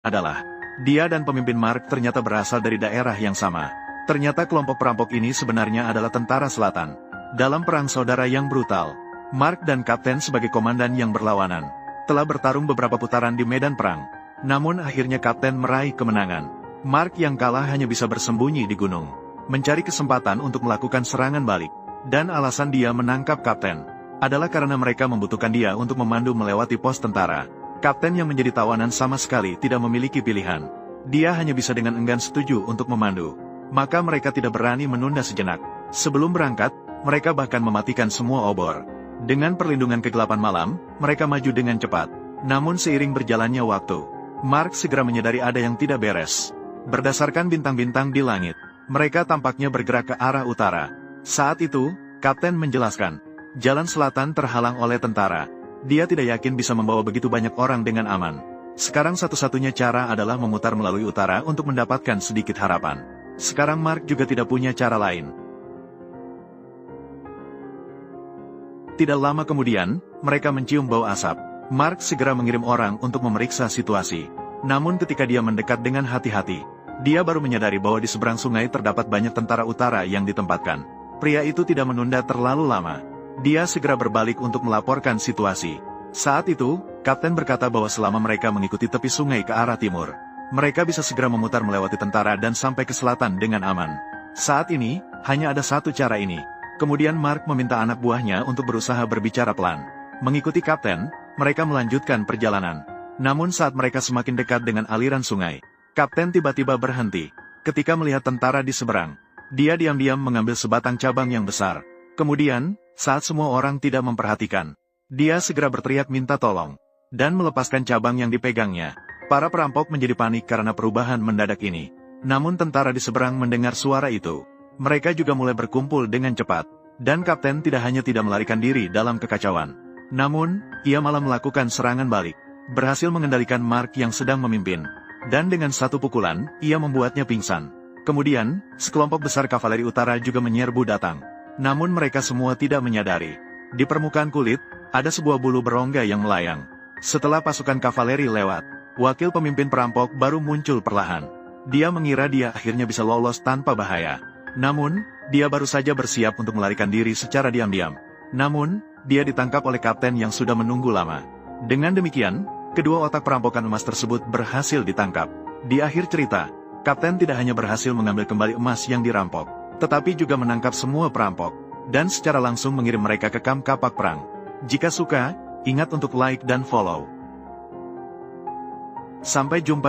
adalah, dia dan pemimpin Mark ternyata berasal dari daerah yang sama. Ternyata kelompok perampok ini sebenarnya adalah tentara selatan. Dalam perang saudara yang brutal, Mark dan Kapten sebagai komandan yang berlawanan, telah bertarung beberapa putaran di medan perang. Namun akhirnya Kapten meraih kemenangan. Mark yang kalah hanya bisa bersembunyi di gunung, mencari kesempatan untuk melakukan serangan balik. Dan alasan dia menangkap Kapten adalah karena mereka membutuhkan dia untuk memandu melewati pos tentara. Kapten yang menjadi tawanan sama sekali tidak memiliki pilihan. Dia hanya bisa dengan enggan setuju untuk memandu. Maka mereka tidak berani menunda sejenak. Sebelum berangkat, mereka bahkan mematikan semua obor. Dengan perlindungan kegelapan malam, mereka maju dengan cepat. Namun seiring berjalannya waktu, Mark segera menyadari ada yang tidak beres. Berdasarkan bintang-bintang di langit, mereka tampaknya bergerak ke arah utara. Saat itu, Kapten menjelaskan, jalan selatan terhalang oleh tentara. Dia tidak yakin bisa membawa begitu banyak orang dengan aman. Sekarang satu-satunya cara adalah memutar melalui utara untuk mendapatkan sedikit harapan. Sekarang Mark juga tidak punya cara lain. Tidak lama kemudian, mereka mencium bau asap. Mark segera mengirim orang untuk memeriksa situasi. Namun ketika dia mendekat dengan hati-hati, dia baru menyadari bahwa di seberang sungai terdapat banyak tentara utara yang ditempatkan. Pria itu tidak menunda terlalu lama. Dia segera berbalik untuk melaporkan situasi. Saat itu, Kapten berkata bahwa selama mereka mengikuti tepi sungai ke arah timur, mereka bisa segera memutar melewati tentara dan sampai ke selatan dengan aman. Saat ini, hanya ada satu cara ini. Kemudian Mark meminta anak buahnya untuk berusaha berbicara pelan. Mengikuti Kapten, mereka melanjutkan perjalanan. Namun saat mereka semakin dekat dengan aliran sungai, Kapten tiba-tiba berhenti. Ketika melihat tentara di seberang, dia diam-diam mengambil sebatang cabang yang besar. Kemudian, saat semua orang tidak memperhatikan, dia segera berteriak minta tolong, dan melepaskan cabang yang dipegangnya. Para perampok menjadi panik karena perubahan mendadak ini. Namun tentara di seberang mendengar suara itu. Mereka juga mulai berkumpul dengan cepat. Dan Kapten tidak hanya tidak melarikan diri dalam kekacauan, namun, ia malah melakukan serangan balik. Berhasil mengendalikan Mark yang sedang memimpin. Dan dengan satu pukulan, ia membuatnya pingsan. Kemudian, sekelompok besar kavaleri utara juga menyerbu datang. Namun mereka semua tidak menyadari. Di permukaan kulit, ada sebuah bulu berongga yang melayang. Setelah pasukan kavaleri lewat, wakil pemimpin perampok baru muncul perlahan. Dia mengira dia akhirnya bisa lolos tanpa bahaya. Namun, dia baru saja bersiap untuk melarikan diri secara diam-diam. Namun, dia ditangkap oleh Kapten yang sudah menunggu lama. Dengan demikian, kedua otak perampokan emas tersebut berhasil ditangkap. Di akhir cerita, Kapten tidak hanya berhasil mengambil kembali emas yang dirampok, tetapi juga menangkap semua perampok, dan secara langsung mengirim mereka ke kamp kapak perang. Jika suka, ingat untuk like dan follow. Sampai jumpa di